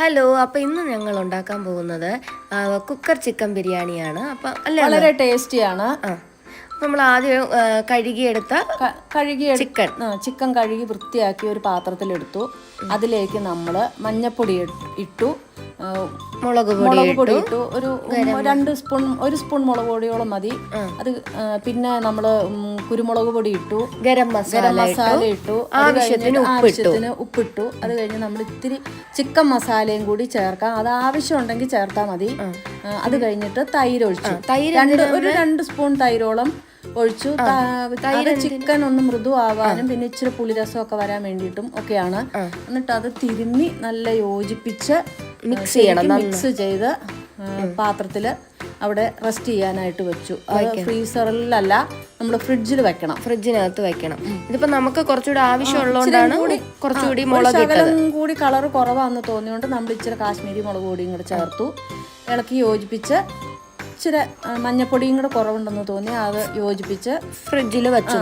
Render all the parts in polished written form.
Hello, അപ്പോൾ ഇന്ന് ഞങ്ങൾ ഉണ്ടാക്കാൻ പോകുന്നത് കുക്കർ ചിക്കൻ ബിരിയാണിയാണ്. അപ്പം അല്ലേ, വളരെ ടേസ്റ്റിയാണ്. നമ്മൾ ആദ്യം കഴുകിയെടുത്ത ചിക്കൻ കഴുകി വൃത്തിയാക്കി ഒരു പാത്രത്തിലെടുത്തു. അതിലേക്ക് നമ്മൾ മഞ്ഞപ്പൊടി ഇട്ടു, മുളക് പൊടി ഇട്ടു. ഒരു സ്പൂൺ മുളക് പൊടിയോളം മതി. അത് പിന്നെ നമ്മൾ കുരുമുളക് പൊടി ഇട്ടു, ഗരം മസാല ഇട്ടു, ആവശ്യത്തിന് ഉപ്പിട്ടു. അത് കഴിഞ്ഞ് നമ്മൾ ഇത്തിരി ചിക്കൻ മസാലയും കൂടി ചേർക്കാം. അത് ആവശ്യമുണ്ടെങ്കിൽ ചേർത്താൽ മതി. അത് കഴിഞ്ഞിട്ട് തൈര് ഒഴിച്ചു. ഒരു 2 സ്പൂൺ തൈരോളം ഒഴിച്ചു. ചിക്കൻ ഒന്ന് മൃദുവാകാനും പിന്നെ ഇച്ചിരി പുളിരസമൊക്കെ വരാൻ വേണ്ടിയിട്ടും ഒക്കെയാണ്. എന്നിട്ട് അത് തിരുമ്മി നല്ല യോജിപ്പിച്ച് മിക്സ് ചെയ്ത് പാത്രത്തിൽ അവിടെ റെസ്റ്റ് ചെയ്യാനായിട്ട് വെച്ചു. ഫ്രീസറിലല്ല, നമ്മൾ ഫ്രിഡ്ജിനകത്ത് വെക്കണം. ഇതിപ്പോ നമുക്ക് കുറച്ചുകൂടി ആവശ്യമുള്ളതുകൊണ്ടാണ് കുറച്ചുകൂടി കൂടി കളർ കുറവാന്ന് തോന്നിയോണ്ട് നമ്മൾ ഇച്ചിരി കാശ്മീരി മുളക് പൊടിയും കൂടെ ചേർത്തു. ഇളക്കി യോജിപ്പിച്ച് ഇച്ചിരി മഞ്ഞപ്പൊടിയും കൂടെ കുറവുണ്ടെന്ന് തോന്നി അത് യോജിപ്പിച്ച് ഫ്രിഡ്ജിൽ വെച്ചു.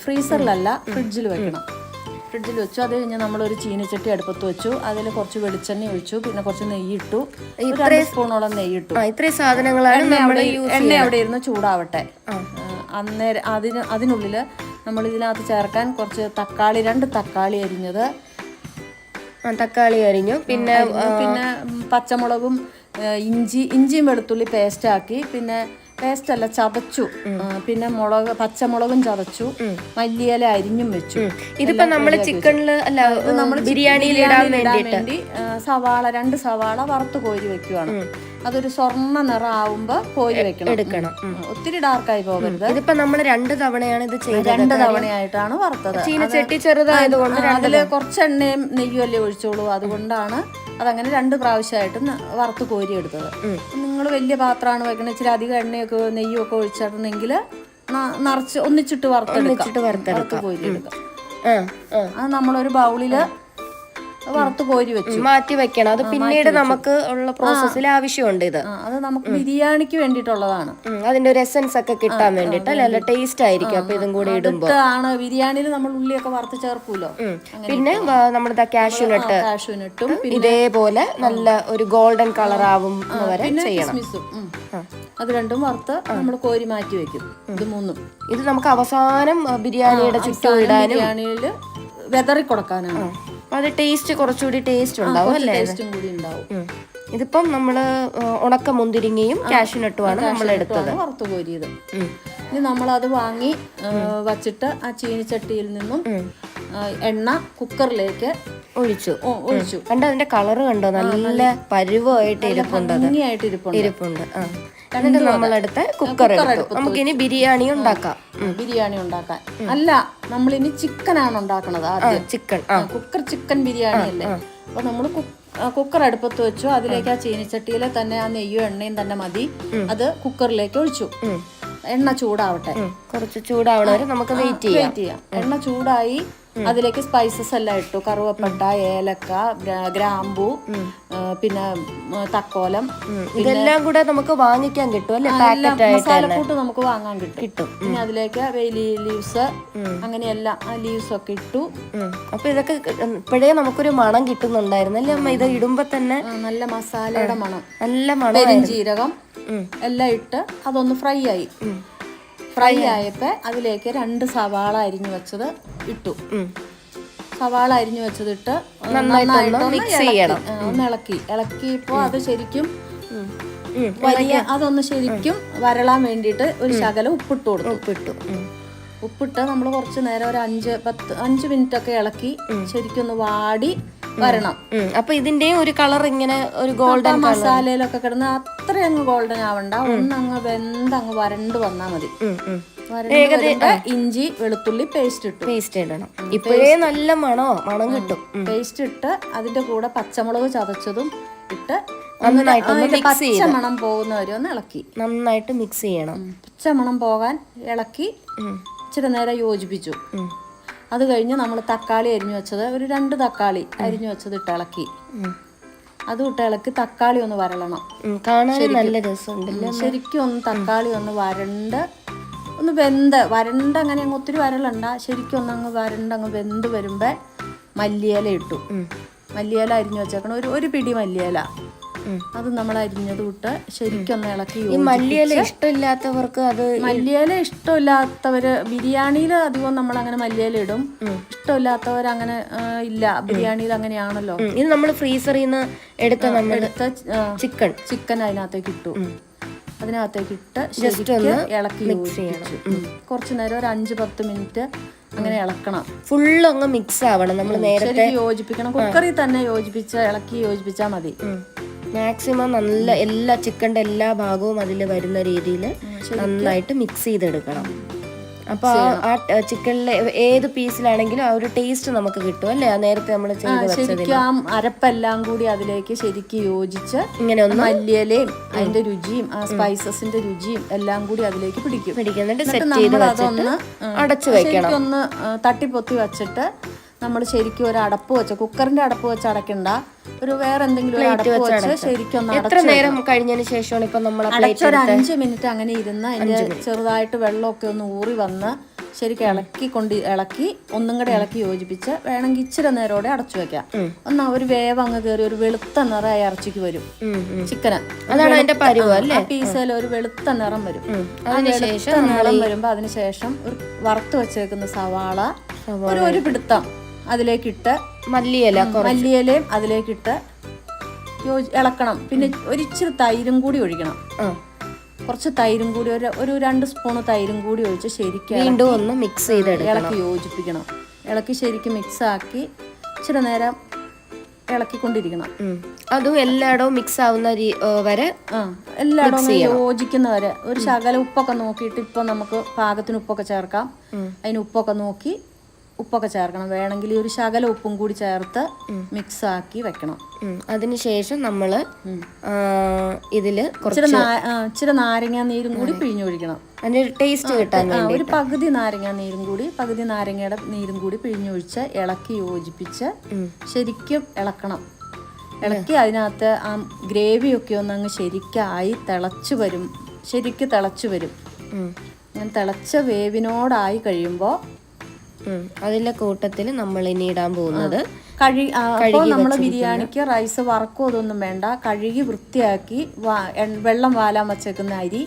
ഫ്രീസറിലല്ല, ഫ്രിഡ്ജിൽ വെക്കണം. ഫ്രിഡ്ജിൽ വെച്ചു. അത് കഴിഞ്ഞ് നമ്മളൊരു ചീനച്ചട്ടി അടുപ്പത്ത് വെച്ചു. അതിൽ കുറച്ച് വെളിച്ചെണ്ണ ഒഴിച്ചു, പിന്നെ കുറച്ച് നെയ്യിട്ടു. 2 സ്പൂണോളം നെയ്യിട്ടു. ഇത്രയും സാധനങ്ങളാണ്. എണ്ണ അവിടെ ഇരുന്ന് ചൂടാവട്ടെ. അന്നേരം അതിനുള്ളിൽ നമ്മൾ ഇതിനകത്ത് ചേർക്കാൻ കുറച്ച് 2 തക്കാളി അരിഞ്ഞു, പിന്നെ പച്ചമുളകും ഇഞ്ചിയും വെളുത്തുള്ളി പേസ്റ്റാക്കി, പിന്നെ പേസ്റ്റല്ല ചതച്ചു, പിന്നെ പച്ചമുളകും ചതച്ചു, മല്ലിയില അരിഞ്ഞും വെച്ചു. ഇതിപ്പോ നമ്മള് ചിക്കനിൽ അല്ല, നമ്മൾ ബിരിയാണിയിൽ ഇടാൻ വേണ്ടി 2 സവാള വറുത്ത് കോരി വെക്കുവാണ്. അതൊരു സ്വർണ്ണ നിറം ആവുമ്പോ കോരി എടുക്കണം. ഒത്തിരി ഡാർക്കായി പോകരുത്. ഇതിപ്പോ നമ്മൾ 2 തവണയാണ് ഇത് ചെയ്തത്. 2 തവണയായിട്ടാണ് വറുത്തത്. ചീനച്ചട്ടി ചെറുതായതുകൊണ്ട് അതില് കുറച്ച് എണ്ണയും നെയ്യും അല്ലേ ഒഴിച്ചോളൂ. അതുകൊണ്ടാണ് അതങ്ങനെ 2 പ്രാവശ്യമായിട്ട് വറുത്ത് കോരി എടുത്തത്. നിങ്ങൾ വലിയ പാത്രമാണ് വെക്കണ, ഇച്ചിരി അധികം എണ്ണയൊക്കെ നെയ്യും ഒക്കെ ഒഴിച്ചിട്ടുണ്ടെങ്കിൽ നിറച്ച് ഒന്നിച്ചിട്ട് വറുത്ത് കോരി എടുക്കാം. അത് നമ്മളൊരു ബൗളില് വറുത്ത് കോരി വെച്ചു മാറ്റി വെക്കണം. അത് പിന്നീട് നമുക്ക് ഉള്ള പ്രോസസ്സിൽ ആവശ്യമുണ്ട്. അത് നമുക്ക് ബിരിയാണിക്ക് വേണ്ടിയിട്ടുള്ളതാണ്. അതിന്റെ ഒരു എസൻസ് ഒക്കെ കിട്ടാൻ വേണ്ടിട്ട് നല്ല ടേസ്റ്റ് ആയിരിക്കും. അപ്പൊ ഇതും കൂടി ഇടുമ്പോൾ ബിരിയാണിയിൽ നമ്മൾ ഉള്ളിയൊക്കെ വറുത്ത് ചേർക്കൂലോ. പിന്നെ നമ്മുടെ കാഷ്യൂനട്ടും ഇതേപോലെ നല്ല ഒരു ഗോൾഡൻ കളർ ആവും വരെ ചെയ്യണം. അത് 2 വറുത്ത് നമ്മൾ കോരി മാറ്റി വെക്കും. ഇത് നമുക്ക് അവസാനം ബിരിയാണിയുടെ ചുറ്റും ഇടാനും ബിരിയാണിയിൽ വെതറി കൊടുക്കാനാണ്. അത് കുറച്ചുകൂടി ടേസ്റ്റ് ഉണ്ടാവും അല്ലേ? ഇതിപ്പം നമ്മള് ഉണക്ക മുന്തിരിങ്ങയും കാഷ്യൂനട്ടുമാണ് നമ്മൾ എടുത്തത്, വറുത്ത് കോരിയത്. ഇനി നമ്മളത് വാങ്ങി വച്ചിട്ട് ആ ചീനിച്ചട്ടിയിൽ നിന്നും എണ്ണ കുക്കറിലേക്ക് ഒഴിച്ചു. കണ്ടോ, അതിന്റെ കളറ് കണ്ടോ, നല്ല പരുവമായിട്ട് ഇരിപ്പുണ്ട്. എന്നിട്ട് നമ്മളെടുത്ത് കുക്കർ എടുത്തു. നമുക്കിനി ബിരിയാണി ഉണ്ടാക്കാൻ അല്ല, നമ്മളിനി ചിക്കനാണ് ഉണ്ടാക്കണത്. ചിക്കൻ ബിരിയാണി അല്ലേ. അപ്പൊ നമ്മള് കുക്കർ അടുപ്പത്ത് വെച്ചു. അതിലേക്ക് ആ ചീനിച്ചട്ടിയിലെ തന്നെ ആ നെയ്യും എണ്ണയും തന്നെ മതി. അത് കുക്കറിലേക്ക് ഒഴിച്ചു. എണ്ണ ചൂടാവട്ടെ, കുറച്ച് ചൂടാവണവരെ നമുക്ക് വെയിറ്റ് ചെയ്യാം. എണ്ണ ചൂടായി. അതിലേക്ക് സ്പൈസസ് എല്ലാം ഇട്ടു. കറുവപ്പട്ട, ഏലക്ക, ഗ്രാമ്പൂ, പിന്നെ തക്കോലം, ഇതെല്ലാം കൂടെ നമുക്ക് വാങ്ങിക്കാൻ കിട്ടും അല്ലെ? മസാലക്കൂട്ട് നമുക്ക് വാങ്ങാൻ കിട്ടും. പിന്നെ അതിലേക്ക് വെയിലി ലീവ്സ്, അങ്ങനെയെല്ലാം ആ ലീവ്സ് ഒക്കെ ഇട്ടു. അപ്പൊ ഇതൊക്കെ ഇപ്പോഴേ നമുക്കൊരു മണം കിട്ടുന്നുണ്ടായിരുന്നു അല്ലേ അമ്മ? ഇത് ഇടുമ്പോ തന്നെ നല്ല മസാലയുടെ മണം, നല്ല മണം. പെരുംജീരകം എല്ലാം ഇട്ട് അതൊന്ന് ഫ്രൈ ആയപ്പോ അതിലേക്ക് 2 സവാള അരിഞ്ഞു വെച്ചത് ഇട്ടു. സവാള അരിഞ്ഞു വെച്ചതിട്ട് ഒന്ന് ഇളക്കിയപ്പോ അത് ശരിക്കും അതൊന്ന് ശരിക്കും വരളാൻ വേണ്ടിയിട്ട് ഒരു ശകലം ഉപ്പിട്ട് നമ്മൾ കുറച്ച് നേരം ഒരു 5 മിനിറ്റ് ഒക്കെ ഇളക്കി ശരിക്കും വാടി വരണം. അപ്പൊ ഇതിന്റെ ഒരു കളർ ഇങ്ങനെ ഒരു ഗോൾഡൻ മസാലയിലൊക്കെ കിടന്ന് അത്ര അങ്ങ് ഗോൾഡൻ ആവണ്ട, ഒന്നങ്ങ് വെന്തങ്ങ് വരണ്ട് വന്നാ മതി. ഇഞ്ചി വെളുത്തുള്ളി പേസ്റ്റ് ഇടണം. ഇപ്പോഴേ നല്ല മണം കിട്ടും. പേസ്റ്റ് ഇട്ട് അതിന്റെ കൂടെ പച്ചമുളക് ചതച്ചതും ഇട്ട് മണം പോകുന്നവരെ ഒന്ന് ഇളക്കി നന്നായിട്ട് മിക്സ് ചെയ്യണം. പച്ചമണം പോകാൻ ഇളക്കി ഇച്ചിരി നേരം യോജിപ്പിച്ചു. അത് കഴിഞ്ഞ് നമ്മൾ തക്കാളി അരിഞ്ഞു വെച്ചത്, ഒരു 2 തക്കാളി അരിഞ്ഞു വെച്ചത് ഇട്ട് ഇളക്കി. അതും ഇട്ട് ഇളക്കി തക്കാളി ഒന്ന് വരളണം. ശരിക്കും ഒന്ന് തക്കാളി ഒന്ന് ഒന്ന് വരണ്ട് അങ്ങനെ അങ്ങ് ഒത്തിരി വരളണ്ട. ശരിക്കും ഒന്നങ്ങ് വരണ്ടങ്ങ് വെന്ത് വരുമ്പോ മല്ലിയില ഇട്ടു. മല്ലിയില അരിഞ്ഞു വെച്ചേക്കണം, ഒരു പിടി മല്ലിയില, അത് നമ്മൾ അരിഞ്ഞത് വിട്ട് ശരിക്കൊന്ന് ഇളക്കി. ഈ മല്ലിയില ഇഷ്ടമില്ലാത്തവർക്ക് അത്, മല്ലിയില ഇഷ്ടമില്ലാത്തവര് ബിരിയാണിയിൽ അധികം നമ്മൾ അങ്ങനെ മല്ലിയില ഇടും. ഇഷ്ടമില്ലാത്തവർ അങ്ങനെ ഇല്ല, ബിരിയാണിയിൽ അങ്ങനെയാണല്ലോ. ഇത് നമ്മൾ ഫ്രീസറിൽ നിന്ന് എടുത്ത ചിക്കൻ അതിനകത്തേക്ക് ഇട്ടു. അതിനകത്തേക്ക് ഇട്ട് ശരിക്കും ഇളക്കി യോജിപ്പിച്ചു. കുറച്ചു നേരം ഒരു 5-10 മിനിറ്റ് അങ്ങനെ ഇളക്കണം. ഫുള്ള് അങ്ങ് മിക്സ് ആവണം. നമ്മൾ നേരത്തെ യോജിപ്പിക്കണം. കുക്കറിൽ തന്നെ ഇളക്കി യോജിപ്പിച്ചാൽ മതി. മാക്സിമം നല്ല എല്ലാ ചിക്കൻ്റെ എല്ലാ ഭാഗവും അതിൽ വരുന്ന രീതിയിൽ നന്നായിട്ട് മിക്സ് ചെയ്തെടുക്കണം. അപ്പൊ ആ ചിക്കനിലെ ഏത് പീസിലാണെങ്കിലും ആ ഒരു ടേസ്റ്റ് നമുക്ക് കിട്ടും അല്ലേ? നേരത്തെ നമ്മൾ ശരിക്കും ആ അരപ്പെല്ലാം കൂടി അതിലേക്ക് ശരിക്കും യോജിച്ച് ഇങ്ങനെ ഒന്ന് മല്ലിയിലയും അതിന്റെ രുചിയും ആ സ്പൈസസിന്റെ രുചിയും എല്ലാം കൂടി അതിലേക്ക് പിടിക്കും. നമ്മൾ അതൊന്ന് അടച്ചു വെക്കണം. ഒന്ന് തട്ടിപ്പൊത്തി വെച്ചിട്ട് നമ്മൾ ശരിക്കും ഒരു അടപ്പ് വെച്ച്, കുക്കറിന്റെ അടപ്പ് വെച്ച് അടക്കണ്ട, ഒരു വേറെ എന്തെങ്കിലും ഒരു അടപ്പ് വെച്ച് ശരിക്കും ഒന്ന് എത്ര നേരം കഴിഞ്ഞതിന് ശേഷമാണ് ഇപ്പൊ നമ്മൾ ഒരു 5 മിനിറ്റ് അങ്ങനെ ഇരുന്ന് അതിന്റെ ചെറുതായിട്ട് വെള്ളമൊക്കെ ഒന്ന് ഊറി വന്ന് ശരിക്കും ഇളക്കി ഒന്നും കൂടെ ഇളക്കി യോജിപ്പിച്ച് വേണമെങ്കിൽ ഇച്ചിരി നേരോടെ അടച്ചു വെക്കാം. ഒന്ന് ഒരു വേവ് അങ്ങ് കയറി ഒരു വെളുത്ത നിറം ഇറച്ചിക്ക് വരും. ചിക്കന് ആ പീസിൽ ഒരു വെളുത്ത നിറം വരും. ആ വെളുത്ത നിറം വരുമ്പോ അതിനുശേഷം ഒരു വറുത്ത് വെച്ചേക്കുന്ന സവാള ഒരു പിടുത്തം അതിലേക്കിട്ട്, മല്ലിയിലയും അതിലേക്കിട്ട് ഇളക്കണം. പിന്നെ ഒരിച്ചിരി തൈരും കൂടി ഒഴിക്കണം. കുറച്ച് തൈരും കൂടി ഒരു 2 സ്പൂൺ തൈരും കൂടി ഒഴിച്ച് ശരിക്കും വീണ്ടും ഒന്ന് മിക്സ് ചെയ്ത് ഇളക്കി യോജിപ്പിക്കണം. ഇളക്കി ശരിക്കും മിക്സ് ആക്കി ഇച്ചിരി നേരം ഇളക്കിക്കൊണ്ടിരിക്കണം. അതും എല്ലായിടവും മിക്സ് ആവുന്ന വരെ, എല്ലായിടവും യോജിക്കുന്ന വരെ. ഒരു ശകലം ഉപ്പൊക്കെ നോക്കിയിട്ട് ഇപ്പൊ നമുക്ക് പാകത്തിന് ഉപ്പൊക്കെ ചേർക്കാം. അതിന് ഉപ്പൊക്കെ നോക്കി ഉപ്പൊക്കെ ചേർക്കണം. വേണമെങ്കിൽ ഒരു ശകലം ഉപ്പും കൂടി ചേർത്ത് മിക്സ് ആക്കി വെക്കണം. അതിനുശേഷം നമ്മള് ഇതില് ഇച്ചിരി നാരങ്ങ നീരും കൂടി പിഴിഞ്ഞൊഴിക്കണം. അതിന്റെ ടേസ്റ്റ് കിട്ടാൻ ഒരു പകുതി നാരങ്ങ നീരും കൂടി, പകുതി നാരങ്ങയുടെ നീരും കൂടി പിഴിഞ്ഞൊഴിച്ച് ഇളക്കി യോജിപ്പിച്ച് ശരിക്കും ഇളക്കണം. ഇളക്കി അതിനകത്ത് ആ ഗ്രേവിയൊക്കെ ഒന്ന് അങ്ങ് ശരിക്കായി തിളച്ചു വരും. അങ്ങനെ തിളച്ച വേവിനോടായി കഴിയുമ്പോൾ അതിലെ കൂട്ടത്തിൽ നമ്മൾ ഇനി ഇടാൻ പോകുന്നത് നമ്മൾ ബിരിയാണിക്ക് റൈസ് വറക്കോ അതൊന്നും വേണ്ട, കഴുകി വൃത്തിയാക്കി വെള്ളം വാലാൻ വച്ചേക്കുന്ന അരി.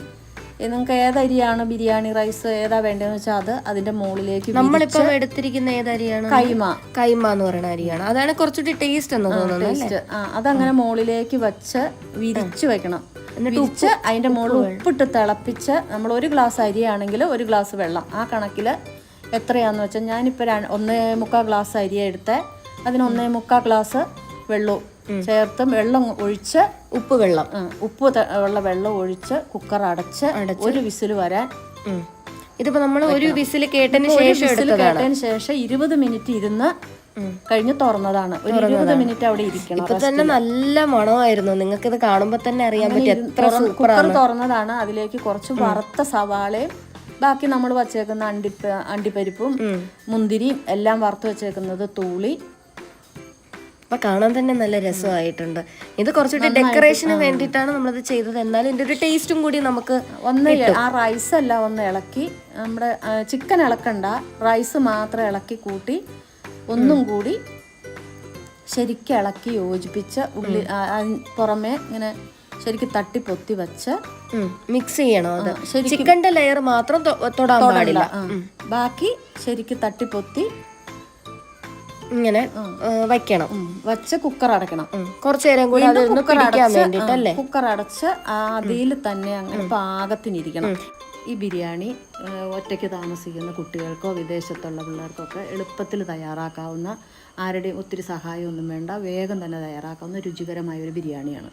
നിങ്ങൾക്ക് ഏതരിയാണ് ബിരിയാണി റൈസ് ഏതാ വേണ്ടതെന്ന് വെച്ചാൽ അത് അതിന്റെ മുകളിലേക്ക് നമ്മളിപ്പോ എടുത്തിരിക്കുന്ന ഏതരിയാണ്? കൈമ എന്ന് പറയുന്ന അരിയാണ്. അതാണ് കുറച്ചുകൂടി ടേസ്റ്റ് എന്ന് തോന്നുന്നത്. അതങ്ങനെ മുകളിലേക്ക് വെച്ച് വിരിച്ചു വെക്കണം. വിരിച്ച് അതിന്റെ മുകളിൽ ഉപ്പിട്ട് തിളപ്പിച്ച്, നമ്മൾ 1 ഗ്ലാസ് അരിയാണെങ്കിൽ 1 ഗ്ലാസ് വെള്ളം, ആ കണക്കിൽ എത്രയാന്ന് വെച്ചാൽ ഞാനിപ്പോൾ 1.25 ഗ്ലാസ് അരിയെ എടുത്ത് അതിന് 1.25 ഗ്ലാസ് വെള്ളവും ചേർത്ത് വെള്ളം ഒഴിച്ച് ഉപ്പ് ഉള്ള വെള്ളം ഒഴിച്ച് കുക്കർ അടച്ച് ഒരു വിസിൽ വരാൻ. ഇതിപ്പോ നമ്മൾ ഒരു വിസിൽ കേട്ടതിന് ശേഷം 20 മിനിറ്റ് ഇരുന്ന് കഴിഞ്ഞ് തുറന്നതാണ്. ഒരു 20 മിനിറ്റ് അവിടെ ഇരിക്കണം. ഇപ്പൊ തന്നെ നല്ല മണമായിരുന്നു, നിങ്ങൾക്ക് ഇത് കാണുമ്പോ തന്നെ അറിയാൻ പറ്റും. കുക്കർ തുറന്നതാണ്. അതിലേക്ക് കുറച്ച് വറുത്ത സവാളയും ബാക്കി നമ്മൾ വച്ചേക്കുന്ന അണ്ടിപ്പരിപ്പും മുന്തിരിയും എല്ലാം വറുത്ത് വെച്ചേക്കുന്നത് തൂളി. അപ്പൊ കാണാൻ തന്നെ നല്ല രസമായിട്ടുണ്ട്. ഇത് കുറച്ചുകൂടി ഡെക്കറേഷന് വേണ്ടിയിട്ടാണ് നമ്മളത് ചെയ്തത്. എന്നാലും ഇതിന്റെ ഒരു ടേസ്റ്റും കൂടി നമുക്ക് ആ റൈസ് എല്ലാം ഒന്ന് ഇളക്കി, നമ്മുടെ ചിക്കൻ ഇളക്കണ്ട, റൈസ് മാത്രം ഇളക്കി കൂട്ടി ഒന്നും കൂടി ശരിക്കും ഇളക്കി യോജിപ്പിച്ച് പുറമെ ഇങ്ങനെ ശരിക്കും തട്ടി പൊത്തി വെച്ച് മിക്സ് ചെയ്യണം. അത് ചിക്കന്റെ ലെയർ മാത്രം തൊടാൻ പാടില്ല. ബാക്കി ശരിക്കും തട്ടി പൊത്തി ഇങ്ങനെ വെക്കണം. വെച്ച് കുക്കർ അടയ്ക്കണം. കുറച്ചു നേരം കൂടി കുക്കർ അടച്ച് അതിൽ തന്നെ അങ്ങനെ പാകത്തിനിരിക്കണം. ഈ ബിരിയാണി ഒറ്റയ്ക്ക് താമസിക്കുന്ന കുട്ടികൾക്കോ വിദേശത്തുള്ള പിള്ളേർക്കൊക്കെ എളുപ്പത്തിൽ തയ്യാറാക്കാവുന്ന, ആരുടെയും ഒത്തിരി സഹായമൊന്നും വേണ്ട, വേഗം തന്നെ തയ്യാറാക്കാവുന്ന രുചികരമായ ഒരു ബിരിയാണിയാണ്.